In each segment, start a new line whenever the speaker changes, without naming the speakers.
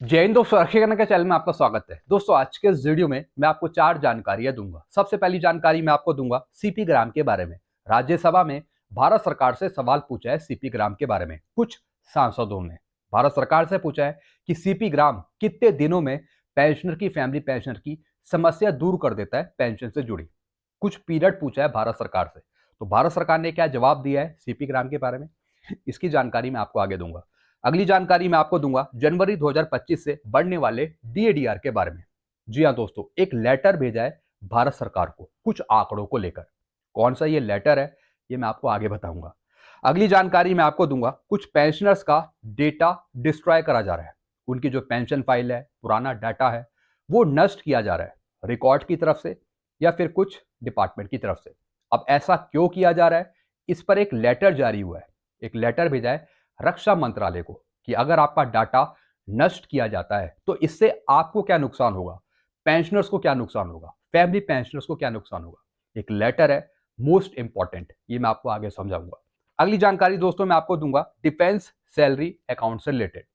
जय हिंद दोस्तों, रक्षा करने के चैनल में आपका स्वागत है। दोस्तों आज के इस वीडियो में मैं आपको 4 जानकारियां दूंगा। सबसे पहली जानकारी मैं आपको दूंगा सीपी ग्राम के बारे में। राज्यसभा में भारत सरकार से सवाल पूछा है सीपी ग्राम के बारे में। कुछ सांसदों ने भारत सरकार से पूछा है कि सीपी ग्राम कितने दिनों में पेंशनर की फैमिली पेंशनर की समस्या दूर कर देता है पेंशन से जुड़ी। कुछ पीरियड पूछा है भारत सरकार से। तो भारत सरकार ने क्या जवाब दिया है सीपी ग्राम के बारे में, इसकी जानकारी मैं आपको आगे दूंगा। अगली जानकारी मैं आपको दूंगा जनवरी 2025 से बढ़ने वाले डीएडीआर के बारे में। जी हाँ दोस्तों, एक लेटर भेजा है भारत सरकार को कुछ आंकड़ों को लेकर। कौन सा ये लेटर है ये मैं आपको आगे बताऊंगा। अगली जानकारी मैं आपको दूंगा कुछ पेंशनर्स का डेटा डिस्ट्रॉय करा जा रहा है। उनकी जो पेंशन फाइल है, पुराना डाटा है, वो नष्ट किया जा रहा है रिकॉर्ड की तरफ से या फिर कुछ डिपार्टमेंट की तरफ से। अब ऐसा क्यों किया जा रहा है, इस पर एक लेटर जारी हुआ है। एक लेटर भेजा है रक्षा मंत्रालय को कि अगर आपका डाटा नष्ट किया जाता है तो इससे आपको क्या नुकसान होगा, पेंशनर्स को क्या नुकसान होगा, फैमिली पेंशनर्स को क्या नुकसान होगा। एक लेटर है, मोस्ट इंपॉर्टेंट, ये मैं आपको आगे समझाऊंगा। अगली जानकारी दोस्तों मैं आपको दूंगा डिफेंस सैलरी अकाउंट से related.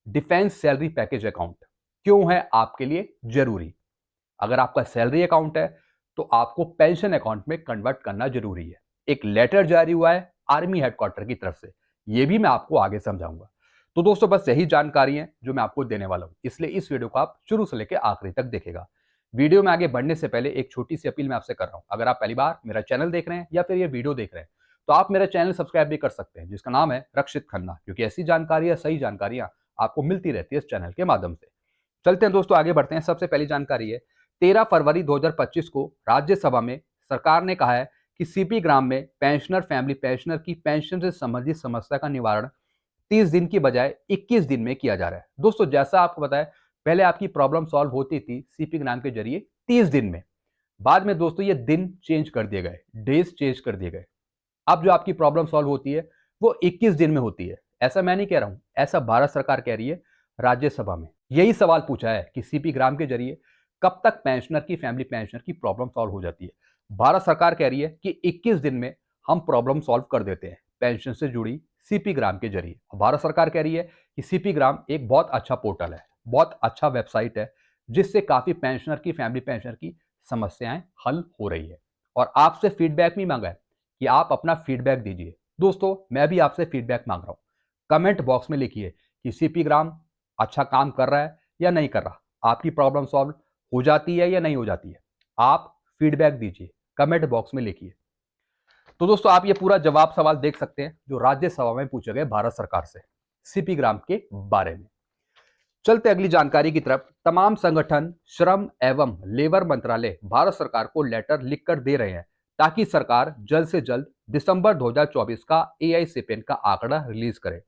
Defence salary package account क्यों है आपके लिए जरूरी। अगर आपका सैलरी अकाउंट है तो आपको पेंशन अकाउंट में कन्वर्ट करना जरूरी है। एक लेटर जारी हुआ है आर्मी हेडक्वार्टर की तरफ से, ये भी मैं आपको आगे समझाऊंगा। तो दोस्तों बस यही जानकारी है जो मैं आपको देने वाला हूं, इसलिए इस वीडियो को आप शुरू से लेकर आखिरी तक देखेगा। वीडियो में आगे बढ़ने से पहले एक छोटी सी अपील मैं आपसे कर रहा हूं। अगर आप पहली बार मेरा चैनल देख रहे हैं या फिर ये वीडियो देख रहे हैं तो आप मेरा चैनल सब्सक्राइब भी कर सकते हैं, जिसका नाम है रक्षित खन्ना, क्योंकि ऐसी जानकारियां, सही जानकारियां आपको मिलती रहती है इस चैनल के माध्यम से। चलते हैं दोस्तों, आगे बढ़ते हैं। सबसे पहली जानकारी है 13 फरवरी 2025 को राज्यसभा में सरकार ने कहा है कि सीपी ग्राम में पेंशनर फैमिली पेंशनर की पेंशन से संबंधित समस्या का निवारण 30 दिन की बजाय 21 दिन में किया जा रहा है। दोस्तों जैसा आपको पता है, पहले आपकी प्रॉब्लम सॉल्व होती थी सीपी ग्राम के जरिए 30 दिन में। बाद में दोस्तों ये दिन चेंज कर दिए गए, डेज चेंज कर दिए गए। अब जो आपकी प्रॉब्लम सॉल्व होती है वो 21 दिन में होती है। ऐसा मैं नहीं कह रहा हूं, ऐसा भारत सरकार कह रही है। राज्यसभा में यही सवाल पूछा है कि सीपी ग्राम के जरिए कब तक पेंशनर की फैमिली पेंशनर की प्रॉब्लम सॉल्व हो जाती है। भारत सरकार कह रही है कि 21 दिन में हम प्रॉब्लम सॉल्व कर देते हैं पेंशन से जुड़ी सीपी ग्राम के जरिए। भारत सरकार कह रही है कि सीपी ग्राम एक बहुत अच्छा पोर्टल है, बहुत अच्छा वेबसाइट है, जिससे काफी पेंशनर की फैमिली पेंशनर की समस्याएं हल हो रही है। और आपसे फीडबैक भी मांगा है कि आप अपना फीडबैक दीजिए। दोस्तों मैं भी आपसे फीडबैक मांग रहा हूं, कमेंट बॉक्स में लिखिए कि सीपी ग्राम अच्छा काम कर रहा है या नहीं कर रहा, आपकी प्रॉब्लम सॉल्व हो जाती है या नहीं हो जाती है। आप फीडबैक दीजिए, कमेंट बॉक्स में लिखिए। तो दोस्तों आप ये पूरा जवाब सवाल देख सकते हैं जो राज्यसभा में पूछे गए भारत सरकार से सीपी ग्राम के बारे में। चलते अगली जानकारी की तरफ। तमाम संगठन श्रम एवं लेबर मंत्रालय भारत सरकार को लेटर लिखकर दे रहे हैं ताकि सरकार जल्द से जल्द दिसंबर 2024 का एआईसीपीएन का आंकड़ा रिलीज करे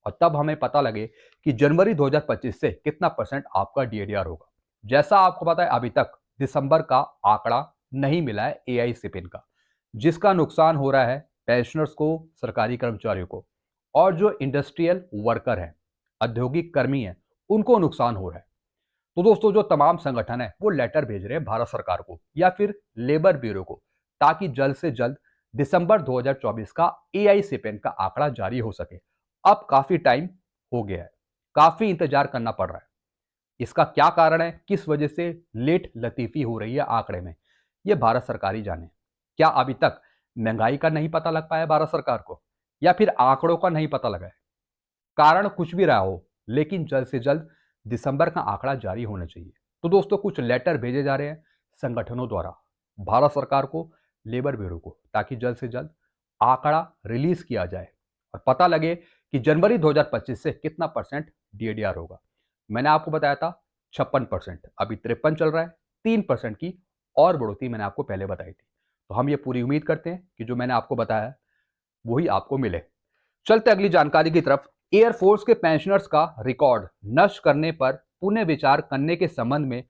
और तब हमें पता लगे कि जनवरी 2025 से कितना परसेंट आपका डीएडीआर होगा। जैसा आपको पता है अभी तक दिसंबर का आंकड़ा नहीं मिला है एआईसीपीएन का, जिसका नुकसान हो रहा है पेंशनर्स को, सरकारी कर्मचारियों को, और जो इंडस्ट्रियल वर्कर हैं, औद्योगिक कर्मी हैं, उनको नुकसान हो रहा है। तो दोस्तों जो तमाम संगठन है वो लेटर भेज रहे हैं भारत सरकार को या फिर लेबर ब्यूरो को ताकि जल्द से जल्द दिसंबर 2024 का एआईसीपीएन का आंकड़ा जारी हो सके। अब काफी टाइम हो गया है, काफी इंतजार करना पड़ रहा है। इसका क्या कारण है, किस वजह से लेट लतीफी हो रही है आंकड़े में, यह भारत सरकार ही जाने। क्या अभी तक महंगाई का नहीं पता लग पाया भारत सरकार को, या फिर आंकड़ों का नहीं पता लगा है। कारण कुछ भी रहा हो, लेकिन जल्द से जल्द दिसंबर का आंकड़ा जारी होना चाहिए। तो दोस्तों कुछ लेटर भेजे जा रहे हैं संगठनों द्वारा भारत सरकार को, लेबर ब्यूरो को, ताकि जल्द से जल्द आंकड़ा रिलीज किया जाए और पता लगे कि जनवरी 2025 से कितना परसेंट डीएडीआर होगा। मैंने आपको बताया था 56%, अभी 53 चल रहा है। 3% की और बढ़ोतरी मैंने आपको पहले बताई थी। तो हम ये पूरी उम्मीद करते हैं कि जो मैंने आपको बताया वही आपको मिले। चलते अगली जानकारी की तरफ। एयरफोर्स के पेंशनर्स का रिकॉर्ड नष्ट करने पर पुनः विचार करने के संबंध में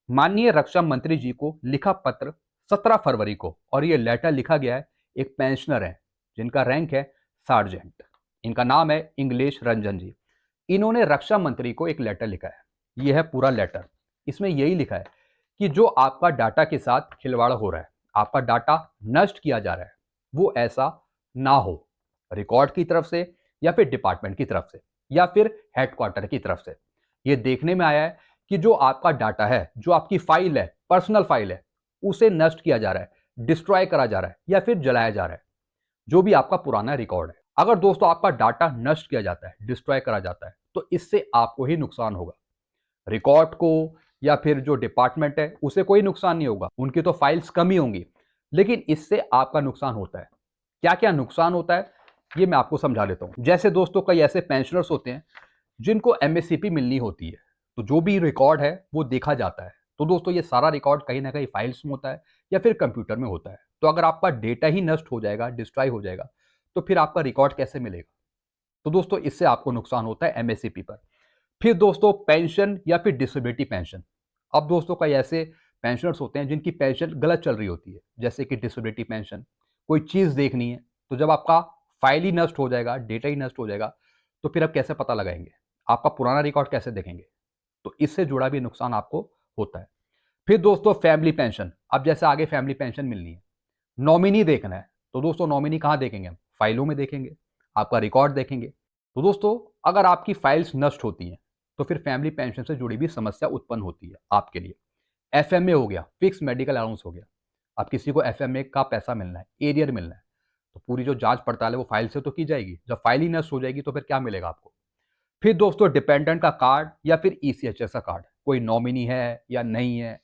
माननीय रक्षा मंत्री जी को लिखा पत्र 17 फरवरी को, और यह लेटर लिखा गया है एक पेंशनर है जिनका रैंक है सार्जेंट। इनका नाम है इंग्लेश रंजन जी। इन्होंने रक्षा मंत्री को एक लेटर लिखा है। यह है पूरा लेटर। इसमें यही लिखा है कि जो आपका डाटा के साथ खिलवाड़ हो रहा है, आपका डाटा नष्ट किया जा रहा है, वो ऐसा ना हो, रिकॉर्ड की तरफ से या फिर डिपार्टमेंट की तरफ से या फिर हेडक्वार्टर की तरफ से। ये देखने में आया है कि जो आपका डाटा है, जो आपकी फाइल है, पर्सनल फाइल है, उसे नष्ट किया जा रहा है, डिस्ट्रॉय करा जा रहा है या फिर जलाया जा रहा है, जो भी आपका पुराना रिकॉर्ड है। अगर दोस्तों आपका डाटा नष्ट किया जाता है, डिस्ट्रॉय करा जाता है, तो इससे आपको ही नुकसान होगा। रिकॉर्ड को या फिर जो डिपार्टमेंट है उसे कोई नुकसान नहीं होगा, उनकी तो फाइल्स कम ही होंगी, लेकिन इससे आपका नुकसान होता है। क्या क्या नुकसान होता है ये मैं आपको समझा देता हूं। जैसे दोस्तों कई ऐसे पेंशनर्स होते हैं जिनको एमएससीपी मिलनी होती है, तो जो भी रिकॉर्ड है वो देखा जाता है। तो दोस्तों ये सारा रिकॉर्ड कहीं ना कहीं फाइल्स में होता है या फिर कंप्यूटर में होता है। तो अगर आपका डेटा ही नष्ट हो जाएगा, डिस्ट्रॉय हो जाएगा, तो फिर आपका रिकॉर्ड कैसे मिलेगा? तो दोस्तों इससे आपको नुकसान होता है एमएससीपी पर। फिर दोस्तों पेंशन या फिर डिसेबिलिटी पेंशन। अब दोस्तों कई ऐसे पेंशनर्स होते हैं जिनकी पेंशन गलत चल रही होती है, जैसे कि डिसेबिलिटी पेंशन। कोई चीज़ देखनी है, तो जब आपका फाइल ही नष्ट हो जाएगा, डेटा ही नष्ट हो जाएगा, तो फिर आप कैसे पता लगाएंगे? आपका पुराना रिकॉर्ड कैसे देखेंगे? तो इससे जुड़ा भी नुकसान आपको होता है। फिर दोस्तों फैमिली पेंशन। अब जैसे आगे फैमिली पेंशन मिलनी है, नॉमिनी देखना है, तो दोस्तों नॉमिनी कहाँ देखेंगे हम? फाइलों में देखेंगे, आपका रिकॉर्ड देखेंगे। तो दोस्तों अगर आपकी फाइल्स नष्ट होती हैं तो फिर फैमिली पेंशन से जुड़ी भी समस्या उत्पन्न होती है आपके लिए। एफएमए हो गया, फिक्स मेडिकल अलाउंस हो गया। अब किसी को एफएमए का पैसा मिलना है, एरियर मिलना है, तो पूरी जो जांच पड़ताल है वो फाइल से तो की जाएगी। जब फाइल ही नष्ट हो जाएगी तो फिर क्या मिलेगा आपको? फिर दोस्तों डिपेंडेंट का कार्ड या फिर ईसीएचएस का कार्ड, कोई नॉमिनी है या नहीं है,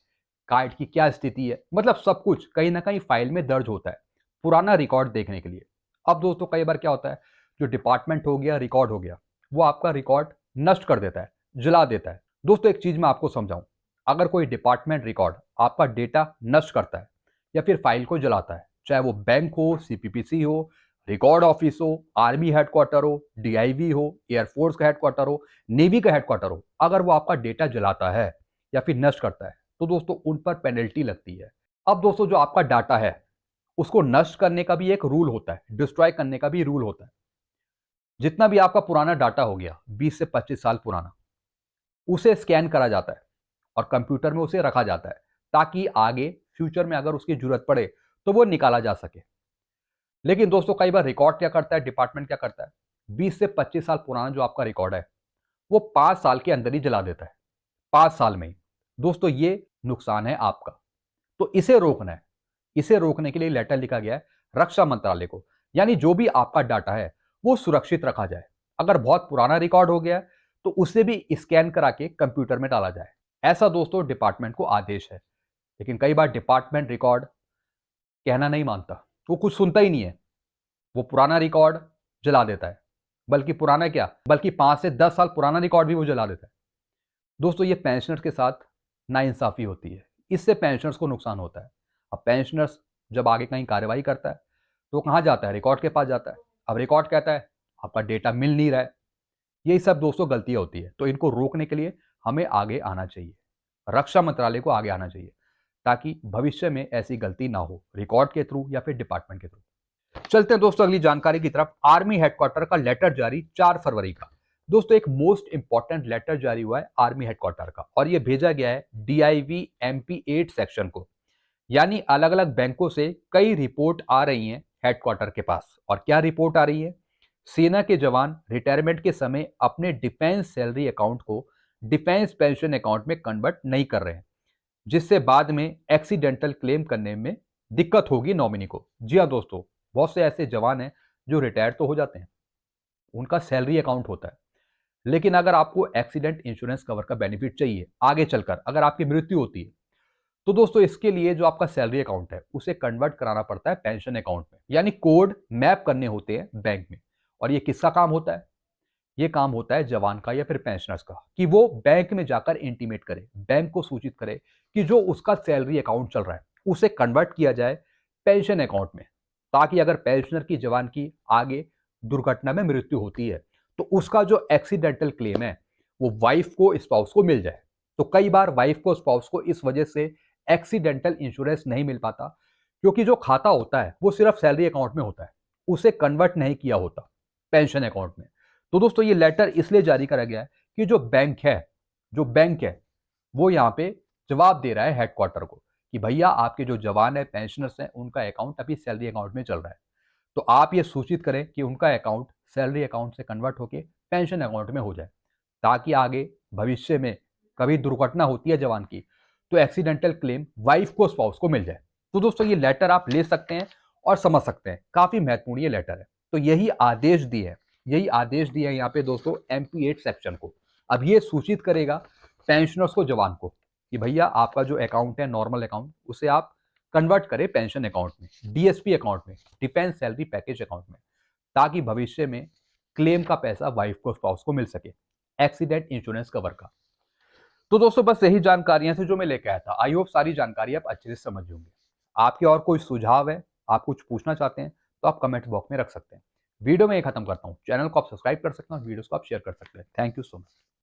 कार्ड की क्या स्थिति है, मतलब सब कुछ कहीं ना कहीं फाइल में दर्ज होता है पुराना रिकॉर्ड देखने के लिए। अब दोस्तों कई बार क्या होता है, जो डिपार्टमेंट हो गया, रिकॉर्ड हो गया, वो आपका रिकॉर्ड नष्ट कर देता है, जला देता है। दोस्तों एक चीज मैं आपको समझाऊं, अगर कोई डिपार्टमेंट रिकॉर्ड आपका डेटा नष्ट करता है या फिर फाइल को जलाता है, चाहे वो बैंक हो, सीपीपीसी हो, रिकॉर्ड ऑफिस हो, आर्मी हेडक्वार्टर हो, डीआईवी हो, एयरफोर्स का हेडक्वार्टर हो, नेवी का हेडक्वार्टर हो, अगर वो आपका डेटा जलाता है या फिर नष्ट करता है, तो दोस्तों उन पर पेनल्टी लगती है। अब दोस्तों जो आपका डाटा है उसको नष्ट करने का भी एक रूल होता है, डिस्ट्रॉय करने का भी रूल होता है। जितना भी आपका पुराना डाटा हो गया, 20 से 25 साल पुराना, उसे स्कैन करा जाता है और कंप्यूटर में उसे रखा जाता है, ताकि आगे फ्यूचर में अगर उसकी जरूरत पड़े तो वो निकाला जा सके। लेकिन दोस्तों कई बार रिकॉर्ड क्या करता है, डिपार्टमेंट क्या करता है, 20 से 25 साल पुराना जो आपका रिकॉर्ड है वो 5 साल के अंदर ही जला देता है, 5 साल में ही। दोस्तों ये नुकसान है आपका, तो इसे रोकना है। इसे रोकने के लिए लेटर लिखा गया है रक्षा मंत्रालय को, यानी जो भी आपका डाटा है वो सुरक्षित रखा जाए। अगर बहुत पुराना रिकॉर्ड हो गया तो उसे भी स्कैन करा के कंप्यूटर में डाला जाए, ऐसा दोस्तों डिपार्टमेंट को आदेश है। लेकिन कई बार डिपार्टमेंट रिकॉर्ड कहना नहीं मानता, वो कुछ सुनता ही नहीं है, वो पुराना रिकॉर्ड जला देता है। बल्कि पुराना क्या, बल्कि 5 से 10 साल पुराना रिकॉर्ड भी वो जला देता है। दोस्तों ये पेंशनर्स के साथ नाइंसाफी होती है, इससे पेंशनर्स को नुकसान होता है। अब पेंशनर्स जब आगे कहीं कार्रवाई करता है तो कहाँ जाता है? रिकॉर्ड के पास जाता है। अब रिकॉर्ड कहता है आपका डेटा मिल नहीं रहा है। यही सब दोस्तों गलतियां होती है, तो इनको रोकने के लिए हमें आगे आना चाहिए, रक्षा मंत्रालय को आगे आना चाहिए, ताकि भविष्य में ऐसी गलती ना हो, रिकॉर्ड के थ्रू या फिर डिपार्टमेंट के थ्रू। चलते हैं दोस्तों अगली जानकारी की तरफ। आर्मी हेडक्वार्टर का लेटर जारी 4 फरवरी का। दोस्तों एक मोस्ट इंपॉर्टेंट लेटर जारी हुआ है आर्मी हेडक्वार्टर का, और यह भेजा गया है डीआईवी एमपी 8 सेक्शन को। यानी अलग अलग बैंकों से कई रिपोर्ट आ रही हैं हेडक्वार्टर के पास। और क्या रिपोर्ट आ रही है? सेना के जवान रिटायरमेंट के समय अपने डिफेंस सैलरी अकाउंट को डिफेंस पेंशन अकाउंट में कन्वर्ट नहीं कर रहे हैं, जिससे बाद में एक्सीडेंटल क्लेम करने में दिक्कत होगी नॉमिनी को। जी हाँ दोस्तों, बहुत से ऐसे जवान हैं जो रिटायर तो हो जाते हैं, उनका सैलरी अकाउंट होता है, लेकिन अगर आपको एक्सीडेंट इंश्योरेंस कवर का बेनिफिट चाहिए आगे चलकर, अगर आपकी मृत्यु होती है, तो दोस्तों इसके लिए जो आपका सैलरी अकाउंट है उसे कन्वर्ट कराना पड़ता है पेंशन अकाउंट में, यानी कोड मैप करने होते हैं बैंक में। और ये किसका काम होता है? ये काम होता है जवान का या फिर पेंशनर्स का, कि वो बैंक में जाकर इंटीमेट करे, बैंक को सूचित करे कि जो उसका सैलरी अकाउंट चल रहा है उसे कन्वर्ट किया जाए पेंशन अकाउंट में, ताकि अगर पेंशनर की जवान की आगे दुर्घटना में मृत्यु होती है तो उसका जो एक्सीडेंटल क्लेम है वो वाइफ को, स्पाउस को मिल जाए। तो कई बार वाइफ को, स्पाउस को इस वजह से एक्सीडेंटल इंश्योरेंस नहीं मिल पाता, क्योंकि जो खाता होता है वो सिर्फ सैलरी अकाउंट में होता है, उसे कन्वर्ट नहीं किया होता पेंशन अकाउंट में। तो दोस्तों ये लेटर इसलिए जारी करा गया है कि जो बैंक है वो यहाँ पे जवाब दे रहा है हेडक्वार्टर को कि भैया आपके जो जवान है, पेंशनर्स हैं, उनका अकाउंट अभी सैलरी अकाउंट में चल रहा है, तो आप ये सूचित करें कि उनका अकाउंट सैलरी अकाउंट से कन्वर्ट होके पेंशन अकाउंट में हो जाए, ताकि आगे भविष्य में कभी दुर्घटना होती है जवान की तो एक्सीडेंटल क्लेम वाइफ को स्पाउस को मिल जाए। तो दोस्तों ये लेटर आप ले सकते हैं और समझ सकते हैं, काफी महत्वपूर्ण ये लेटर है। तो यही आदेश दिए यहाँ पे दोस्तों MP8 सेक्शन को। अब ये सूचित करेगा पेंशनर्स को, जवान को, कि भैया आपका जो अकाउंट है नॉर्मल अकाउंट, उसे आप कन्वर्ट करें पेंशन अकाउंट में, DSP अकाउंट में, डिफेंस सैलरी पैकेज अकाउंट में, ताकि भविष्य में क्लेम का पैसा वाइफ को स्पाउस को मिल सके, एक्सीडेंट इंश्योरेंस कवर का। तो दोस्तों बस यही जानकारियां थी जो मैं लेके आया था। आई होप सारी जानकारी आप अच्छे से समझ होंगे। आपके और कोई सुझाव है, आप कुछ पूछना चाहते हैं तो आप कमेंट बॉक्स में रख सकते हैं। वीडियो में ये खत्म करता हूँ। चैनल को आप सब्सक्राइब कर सकते हैं और वीडियोस को आप शेयर कर सकते हैं। Thank you so much.